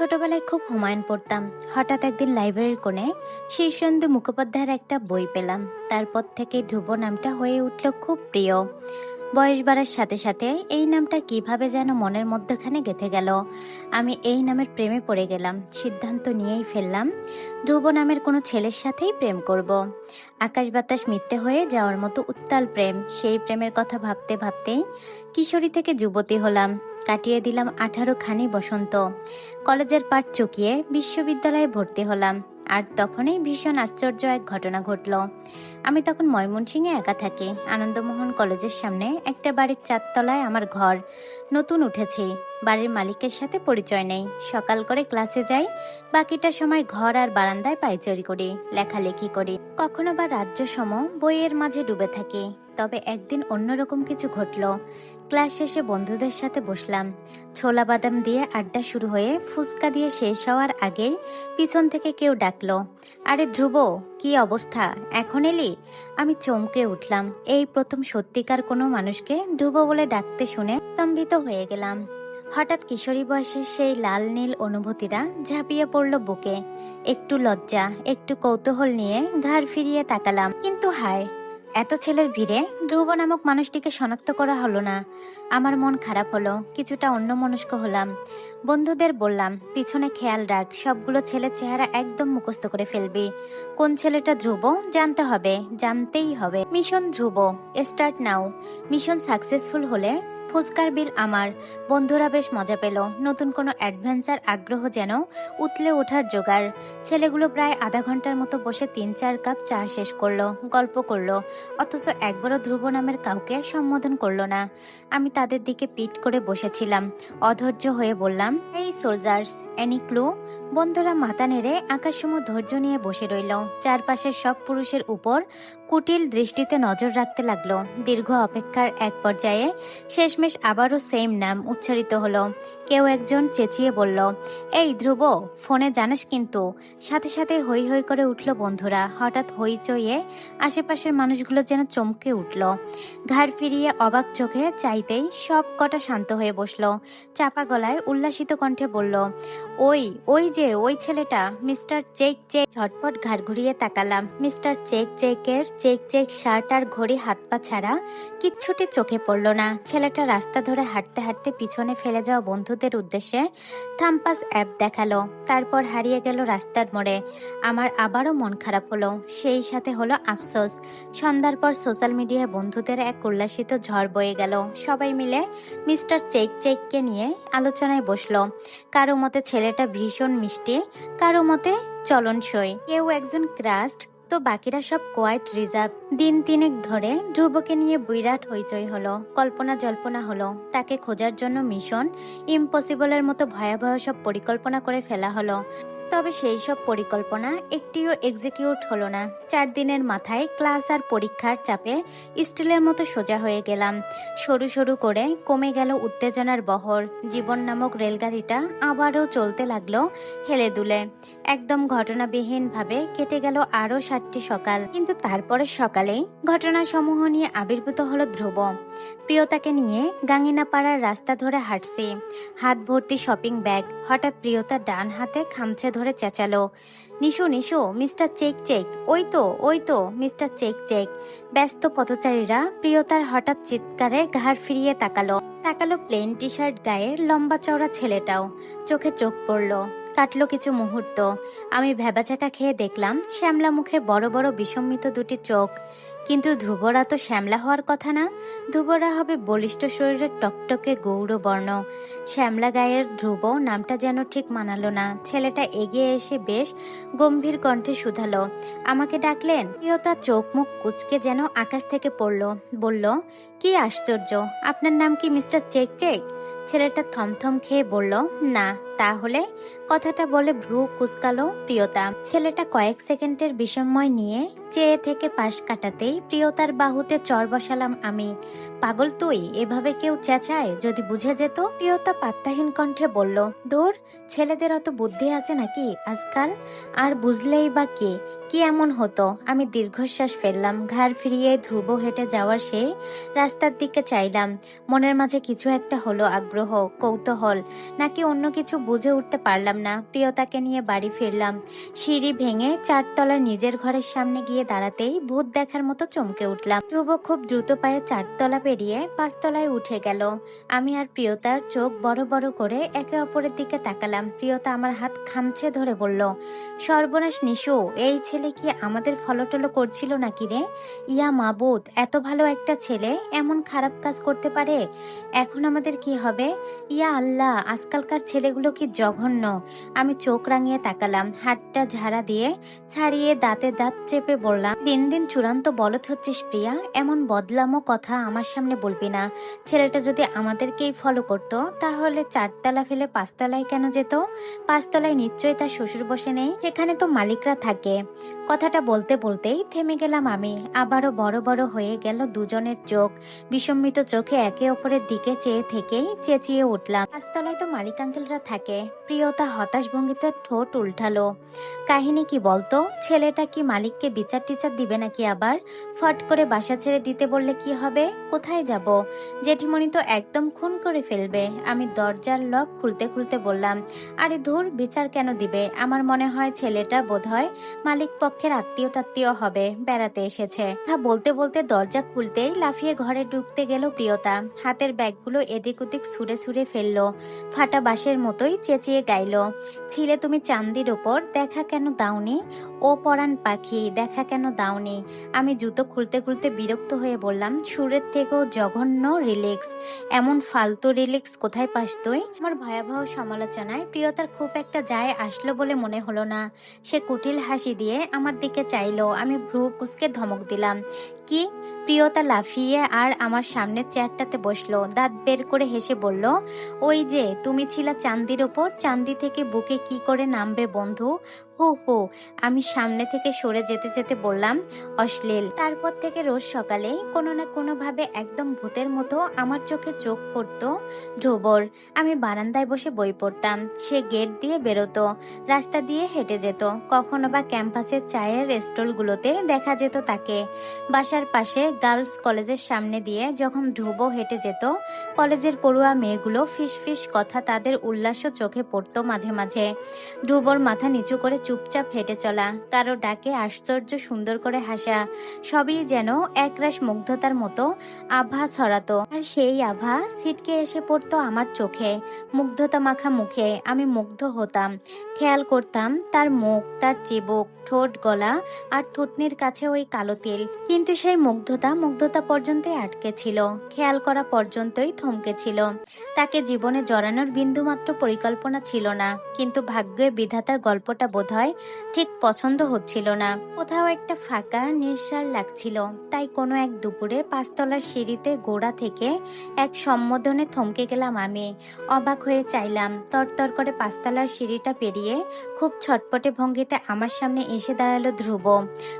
ছোটবেলায় খুব হুমায়ুন পড়তাম। হঠাৎ একদিন লাইব্রেরির কোণে শীর্ষেন্দু মুখোপাধ্যায়ের একটা বই পেলাম। তারপর থেকে ধ্রুব নামটা হয়ে উঠল খুব প্রিয়। বয়স বাড়ার সাথে সাথে এই নামটা কিভাবে যেন মনের মধ্যখানে গেঁথে গেল। আমি এই নামের প্রেমে পড়ে গেলাম। সিদ্ধান্ত নিয়েই ফেললাম ধ্রুব নামের কোনো ছেলের সাথেই প্রেম করব। আকাশ বাতাস মিথ্যে হয়ে যাওয়ার মতো উত্তাল প্রেম। সেই প্রেমের কথা ভাবতে ভাবতেই কিশোরী থেকে যুবতী হলাম। কাটিয়ে দিলাম 18 খানি বসন্ত। কলেজের পাঠ চুকিয়ে বিশ্ববিদ্যালয়ে ভর্তি হলাম। আর তখনই ভীষণ আশ্চর্য এক ঘটনা ঘটল। আমি তখন ময়মনসিংহে একা থাকি। আনন্দমোহন কলেজের সামনে একটা বাড়ির 4 তলায় আমার ঘর। নতুন উঠেছি, বাড়ির মালিকের সাথে পরিচয় নেই। সকাল করে ক্লাসে যাই, বাকিটা সময় ঘর আর বারান্দায় পায়চারি করি, লেখালেখি করি, কখনো বা রাজ্য সম বইয়ের মাঝে ডুবে থাকি। তবে একদিন অন্যরকম কিছু ঘটল। ক্লাস শেষে বন্ধুদের সাথে বসলাম। ছোলা বাদাম দিয়ে আড্ডা শুরু হয়ে ফুচকা দিয়ে শেষ হওয়ার আগেই পিছন থেকে কেউ ডাকলো, আরে ধ্রুব, কি অবস্থা, এখন এলি? আমি চমকে উঠলাম। এই প্রথম সত্যিকার কোনো মানুষকে ধ্রুব বলে ডাকতে শুনে স্তম্ভিত হয়ে গেলাম। হঠাৎ কিশোরী বয়সের সেই লাল নীল অনুভূতিরা ঝাঁপিয়ে পড়ল বুকে। একটু লজ্জা, একটু কৌতূহল নিয়ে ঘাড় ফিরিয়ে তাকালাম। কিন্তু হায়, এত ছেলের ভিড়ে ধ্রুব নামক মানুষটিকে শনাক্ত করা হলো না। আমার মন খারাপ হলো, কিছুটা অন্যমনস্ক হলাম। বন্ধুদের বললাম, পিছনে খেয়াল রাখ, সবগুলো ছেলের চেহারা একদম মুখস্থ করে ফেলবি। কোন ছেলেটা ধ্রুব জানতে হবে, জানতেই হবে। মিশন ধ্রুব স্টার্ট নাও। মিশন সাকসেসফুল হলে ফুসকার বিল আমার। বন্ধুরা বেশ মজা পেল। নতুন কোনো অ্যাডভেঞ্চার আগ্রহ যেন উতলে ওঠার জোগাড়। ছেলেগুলো প্রায় আধা ঘন্টার মতো বসে 3-4 কাপ চা শেষ করলো, গল্প করলো, অথচ একবারও ধ্রুব নামের কাউকে সম্বোধন করলো না। আমি তাদের দিকে পিট করে বসেছিলাম। অধৈর্য হয়ে বললাম, এই সোলজার্স, এনি ক্লু? বন্ধুরা মাথা নেড়ে আকাশসম ধৈর্য নিয়ে বসে রইল। চারপাশের সব পুরুষের উপর কুটিল দৃষ্টিতে নজর রাখতে লাগলো। দীর্ঘ অপেক্ষার এক পর্যায়ে শেষমেশ আবারও সেম নাম উচ্চারিত হলো। কেউ একজন চেঁচিয়ে বলল, এই ধ্রুব, ফোনে জানিস কিন্তু। সাথে সাথে হই হই করে উঠল বন্ধুরা। হঠাৎ হইচইয়ে আশেপাশের মানুষগুলো যেন চমকে উঠল। ঘাড় ফিরিয়ে অবাক চোখে চাইতেই সব কটা শান্ত হয়ে বসলো। চাপা গলায় উল্লাসিত কণ্ঠে বলল, ওই ওই যে ওই ছেলেটা, মিস্টার চেক চেক। ঝটপট ঘাড় ঘুরিয়ে তাকালাম। মিস্টার চেক চেকের চেক চেক শার্ট আর ঘড়ি হাত পা ছাড়া কিচ্ছুটি চোখে পড়ল না। ছেলেটা রাস্তা ধরে হাঁটতে হাঁটতে পিছনে ফেলে যাওয়া বন্ধুদের উদ্দেশ্যে থাম্পাস অ্যাপ দেখালো, তারপর হারিয়ে গেল রাস্তার মোড়ে। আমার আবারও মন খারাপ হলো, সেই সাথে হলো আফসোস। সন্ধ্যার পর সোশ্যাল মিডিয়ায় বন্ধুদের এক উল্লাসিত ঝড় বয়ে গেল। সবাই মিলে মিস্টার চেক চেককে নিয়ে আলোচনায় বসলো। কারো মতে ছেলেটা ভীষণ মিষ্টি, কারো মতে চলনসই, কেউ একজন ক্রাস্ট, তো বাকিরা সব কোয়াইট রিজার্ভ। দিন 3 ধরে ধ্রুবকে নিয়ে বিরাট হইচই হলো, কল্পনা জল্পনা হলো। তাকে খোঁজার জন্য মিশন ইম্পসিবলের মতো ভয়াবহ সব পরিকল্পনা করে ফেলা হলো। তবে সেই সব পরিকল্পনা একটিও এক্সিকিউট হলো না। 4 দিনের মাথায় ক্লাস আর পরীক্ষার চাপে স্টিলের মতো সোজা হয়ে গেলাম। সরু সরু করে কমে গেল উত্তেজনার বহর। জীবন নামক রেলগাড়িটা আবারও চলতে লাগলো হেলে দুলে। একদম ঘটনাবিহীনভাবে কেটে গেল আরও 7টি সকাল। কিন্তু তারপরের সকালেই ঘটনাসমূহ নিয়ে আবির্ভূত হলো ধ্রুব। প্রিয়তাকে নিয়ে গাঙ্গিনাপাড়ার রাস্তা ধরে হাঁটছি, হাত ভর্তি শপিং ব্যাগ। হঠাৎ প্রিয়তা ডান হাতে খামচে ধরে চেঁচালো, নিশু নিশু, মিস্টার চেক চেক, ওই তো মিস্টার চেক চেক। ব্যস্ত পথচারীরা প্রিয়তার হঠাৎ চিৎকারে ঘাড় ফিরিয়ে তাকালো। প্লেন টি শার্ট গায়ের লম্বা চওড়া ছেলেটাও। চোখে চোখ পড়ল। কাটলো কিছু মুহূর্ত। আমি ভ্যাবাচাকা খেয়ে দেখলাম শ্যামলা মুখে বড় বড় বিসম্মিত দুটি চোখ। কিন্তু ধ্রুবরা তো শ্যামলা হওয়ার কথা না। ধ্রুবরা হবে বলিষ্ঠ শরীরের টকটকে গৌরবর্ণ। শ্যামলা গায়ের ধ্রুব নামটা যেন ঠিক মানালো না। ছেলেটা এগিয়ে এসে বেশ গম্ভীর কণ্ঠে শুধালো, আমাকে ডাকলেন? প্রিয়তা চোখ মুখ কুচকে যেন আকাশ থেকে পড়ল। বলল, কি আশ্চর্য, আপনার নাম কি মিস্টার চেক চেক? ছেলেটা থমথম খেয়ে বলল, না। তাহলে? কথাটা বলে ভ্রু কুচকালো প্রিয়তা। ছেলেটা কয়েক সেকেন্ডের বিস্ময় নিয়ে চেয়ে থেকে পাশ কাটাতেই প্রিয়তার বাহুতে চর বসালাম আমি। পাগল তুই, এভাবে কেউ চেঁচায়? যদি বুঝে যেত। প্রিয়তা পাত্তাহীন কণ্ঠে বলল, দূর, ছেলেদের অত বুদ্ধি আছে নাকি আজকাল? আর বুঝলেই বা কে, কি এমন হতো? আমি দীর্ঘশ্বাস ফেললাম। ঘাড় ফিরিয়ে ধ্রুব হেঁটে যাওয়ার সে রাস্তার দিকে চাইলাম। মনের মাঝে কিছু একটা হলো, আগ্রহ, কৌতূহল, নাকি অন্য কিছু বুঝে উঠতে পারলাম না। প্রিয়তাকে নিয়ে বাড়ি ফিরলাম। সিঁড়ি ভেঙে 4 তলার নিজের ঘরের সামনে গিয়ে দাঁড়াতেই ভূত দেখার মতো চমকে উঠলাম। ধ্রুব খুব দ্রুত পায়ে 4 তলা পেরিয়ে 5 তলায় উঠে গেল। আমি আর প্রিয়তার চোখ বড় বড় করে একে অপরের দিকে তাকালাম। প্রিয়তা আমার হাত খামছে ধরে বলল, সর্বনাশ নিশু, এই ছেলে কি আমাদের ফলোটলো করছিল নাকি রে? ইয়া মাবুদ, এত ভালো একটা ছেলে এমন খারাপ কাজ করতে পারে? এখন আমাদের কি হবে? ইয়া আল্লাহ, আজকালকার ছেলেগুলো কি জঘন্য। আমি চোখ রাঙিয়ে তাকালাম। হাতটা ঝাড়া দিয়ে ছাড়িয়ে দাঁতে দাঁত চেপে বললাম, দিন দিন চূড়ান্ত বলদ হচ্ছিস প্রিয়া। এমন বদলামো কথা আমার সামনে বলবি না। ছেলেটা যদি আমাদেরকেই ফলো করতো তাহলে 4 তলা ফেলে 5 তলায় কেন যেত? 5 তলায় নিশ্চয়ই তার শ্বশুর বসে নেই, সেখানে তো মালিকরা থাকে। কথাটা বলতে বলতেই থেমে গেলাম আমি। আবারও বড় বড় হয়ে গেল দুজনের চোখ। বিস্মিত চোখে একে অপরের দিকে চেয়ে থেকেই চেঁচিয়ে উঠলাম, 5 তলায় তো মালিক আঙ্কেলরা থাকে। প্রিয়তা হতাশ ভঙ্গিতে ঠোঁট উল্টালো। কাহিনী কি বলতো? ছেলেটা কি মালিককে বিচার টিচার দিবে নাকি? আবার ফট করে বাসা ছেড়ে দিতে বললে কি হবে? কোথায় যাব? জেঠিমণি তো একদম খুন করে ফেলবে। আমি দরজার লক খুলতে খুলতে বললাম, আরে ধুর, বিচার কেন দিবে? আমার মনে হয় ছেলেটা বোধহয় মালিক পক্ষের আত্মীয় টাত্মীয় হবে, বেড়াতে এসেছে। বলতে বলতে দরজা খুলতেই লাফিয়ে ঘরে ঢুকতে গেল প্রিয়তা। হাতের ব্যাগগুলো এদিক ওদিক ছুঁড়ে ছুঁড়ে ফেললো। ফাটা বাঁশের মতোই চেঁচিয়ে গাইল, ছিলে তুমি চান্দির ওপর, দেখা কেন দাওনি? ও পরাণ পাখি, দেখা কেন দাওনি? আমি জুতো খুলতে খুলতে বিরক্ত হয়ে বললাম, সুরের থেকেও জঘন্য রিলিক্স। এমন ফালতু রিলিক্স কোথায় পাস তুই? আমার ভয়াবহ সমালোচনায় প্রিয়তার খুব একটা যায় আসলো বলে মনে হলো না। সে কুটিল হাসি দিয়ে আমার দিকে চাইলো। আমি ভ্রু কুঁচকে ধমক দিলাম, কি? প্রিয়তা লাফিয়ে আর আমার সামনের চেয়ারটাতে বসলো। দাঁত বের করে হেসে বলল, ওই যে তুমি ছিলা চান্দির ওপর, চান্দি থেকে বুকে কি করে নামবে বন্ধু? হু হু। আমি সামনে থেকে সরে যেতে যেতে বললাম, অশ্লীল। তারপর থেকে রোজ সকালে কোনো না কোনো ভাবে একদম ভূতের মতো আমার চোখে চোখ পড়তো ধ্রুবর। আমি বারান্দায় বসে বই পড়তাম, সে গেট দিয়ে বেরোতো, রাস্তা দিয়ে হেঁটে যেত। কখনো বা ক্যাম্পাসের চায়ের স্টলগুলোতে দেখা যেত তাকে। বাসার পাশে গার্লস কলেজের সামনে দিয়ে যখন ধ্রুব হেঁটে যেত, কলেজের পড়ুয়া মেয়েগুলো ফিস ফিস কথা, তাদের উল্লাসও চোখে পড়তো মাঝে মাঝে। ধ্রুবর মাথা নিচু করে চুপচাপ হেঁটে চলা, কারো ডাকে আশ্চর্য সুন্দর করে হাসা, সবই যেন একরাশ মুগ্ধতার মতো আভা ছড়াতো। আর সেই আভা ছিটকে এসে পড়তো আমার চোখে, মুগ্ধতা মাখা মুখে। আমি মুগ্ধ হতাম, খেয়াল করতাম তার মুখ, তার চিবুক, ঠোঁট, গলা আর থুতনির কাছে ওই কালো তিল। কিন্তু সেই মুগ্ধতা পর্যন্তই আটকে ছিল, খেয়াল করা পর্যন্তই থমকে ছিল। তাকে জীবনে জড়ানোর বিন্দুমাত্র পরিকল্পনা ছিল না। কিন্তু ভাগ্যের বিধাতার গল্পটা বোধহয় ঠিক পছন্দ হচ্ছিল না। কোথাও একটা ফাঁকা নিঃসার লাগছিল। তাই কোনো এক দুপুরে 5 তলার সিঁড়িতে গোড়া থেকে এক সম্বোধনে থমকে গেলাম আমি। অবাক হয়ে চাইলাম। তরতর করে 5 তলার সিঁড়িটা পেরিয়ে খুব ছটপটে ভঙ্গিতে আমার সামনে এসে দাঁড়ালো ধ্রুব।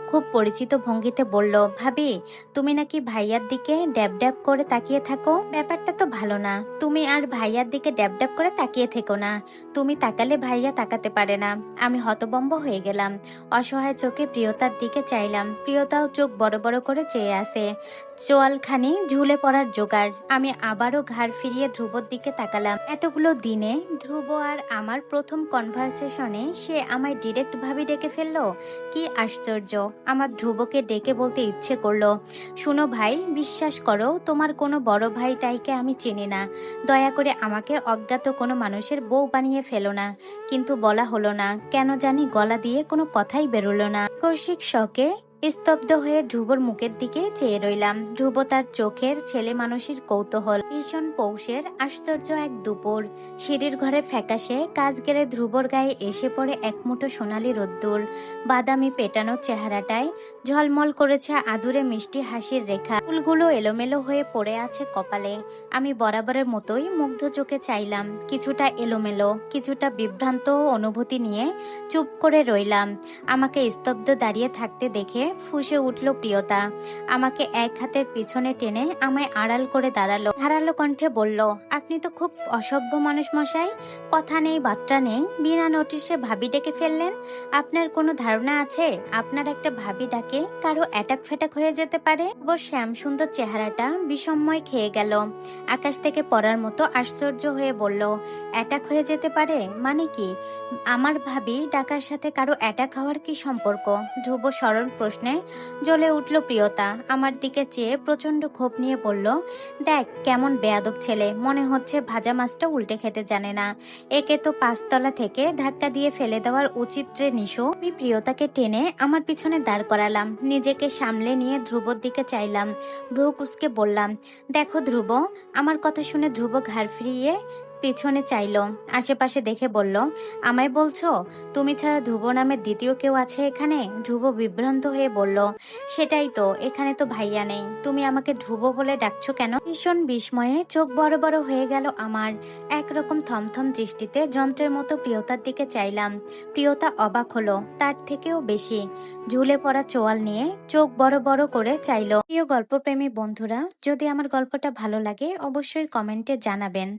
খুব পরিচিত ভঙ্গিতে বলল, ভাবি, তুমি নাকি ভাইয়ার দিকে ড্যাব ড্যাব করে তাকিয়ে থাকো? ব্যাপারটা তো ভালো না। তুমি আর ভাইয়ার দিকে ড্যাব ড্যাব করে তাকিয়ে থেকো না। তুমি তাকালে ভাইয়া তাকাতে পারে না। আমি হতবম্ব হয়ে গেলাম। অসহায় চোখে প্রিয়তার দিকে চাইলাম। প্রিয়তাও চোখ বড় বড় করে চেয়ে আসে, চোয়ালখানি ঝুলে পড়ার জোগাড়। আমি আবারও ঘাড় ফিরিয়ে ধ্রুবর দিকে তাকালাম। এতগুলো দিনে ধ্রুব আর আমার প্রথম কনভারসেশনে সে আমায় ডিরেক্ট ভাবে ডেকে ফেললো। কি আশ্চর্য! আমার ধ্রুবকে ডেকে বলতে ইচ্ছে করলো, শুনো ভাই, বিশ্বাস করো, তোমার কোনো বড় ভাইটাইকে আমি চিনি না। দয়া করে আমাকে অজ্ঞাত কোনো মানুষের বউ বানিয়ে ফেলো না। কিন্তু বলা হলো না, কেন জানি গলা দিয়ে কোনো কথাই বেরোলো না। কৌশিক শকে স্তব্ধ হয়ে ধ্রুবর মুখের দিকে চেয়ে রইলাম। ধ্রুব তার চোখের ছেলে মানুষের কৌতূহল। ভীষণ পৌষের আশ্চর্য এক দুপুর। সিঁড়ির ঘরে ফ্যাকাশে কাজ গেলে ধ্রুবর গায়ে এসে পড়ে একমুঠো সোনালি রোদ্দুর। বাদামি পেটানো চেহারাটায় ঝলমল করেছে আদুরে মিষ্টি হাসির রেখা। ফুলগুলো এলোমেলো হয়ে পড়ে আছে কপালে। আমি বরাবরের মতোই মুগ্ধ চোখে চাইলাম। কিছুটা এলোমেলো, কিছুটা বিভ্রান্ত অনুভূতি নিয়ে চুপ করে রইলাম। আমাকে স্তব্ধ দাঁড়িয়ে থাকতে দেখে ফুঁসে উঠল প্রিয়তা। আমাকে এক হাতের পিছনে টেনে আমায় আড়াল করে দাঁড়ালো, ধারালো কণ্ঠে বলল, আপনি তো খুব অসভ্য মানুষ মশাই। কথা নেই বার্তা নেই, বিনা নোটিশে ভাবি ডেকে ফেললেন। আপনার কোনো ধারণা আছে আপনার একটা ভাবি ডাকে কারো অ্যাটাক ফ্যাটাক হয়ে যেতে পারে? ও শ্যাম সুন্দর চেহারাটা বিষময় খেয়ে গেল। আকাশ থেকে পড়ার মতো আশ্চর্য হয়ে বলল, অ্যাটাক হয়ে যেতে পারে মানে কি? আমার ভাবি ডাকার সাথে কারো অ্যাটাক হওয়ার কি সম্পর্ক? ধ্রুব সরল প্রশ্নে জ্বলে উঠল প্রিয়তা। আমার দিকে চেয়ে প্রচন্ড ক্ষোভ নিয়ে বলল, দেখ কেমন বেয়াদব ছেলে, মনে হচ্ছে ভাজা মাছটা উল্টে খেতে জানে না। একে তো 5 তলা থেকে ধাক্কা দিয়ে ফেলে দেওয়ার উচিত রে নিশু। আমি প্রিয়তাকে টেনে আমার পিছনে দাঁড় করালাম, নিজেকে সামলে নিয়ে ধ্রুবর দিকে চাইলাম, ভ্রু কুঁচকে বললাম, দেখো ধ্রুব। আমার কথা শুনে ধ্রুব ঘাড় ফিরিয়ে পিছনে চাইলো, আশেপাশে দেখে বলল, আমায় বলছো? তুমি ছাড়া ধ্রুব নামের দ্বিতীয় কেউ আছে এখানে? ধ্রুব বিভ্রান্ত হয়ে বলল, সেটাই তো, এখানে তো ভাইয়া নেই, তুমি আমাকে ধ্রুব বলে ডাকছো কেন? ভীষণ বিস্ময়ে চোখ বড় বড় হয়ে গেল আমার। একরকম থমথম দৃষ্টিতে যন্ত্রের মতো প্রিয়তার দিকে চাইলাম। প্রিয়তা অবাক হলো তার থেকেও বেশি। ঝুলে পড়া চোয়াল নিয়ে চোখ বড় বড় করে চাইলো। প্রিয় গল্পপ্রেমী বন্ধুরা, যদি আমার গল্পটা ভালো লাগে অবশ্যই কমেন্টে জানাবেন।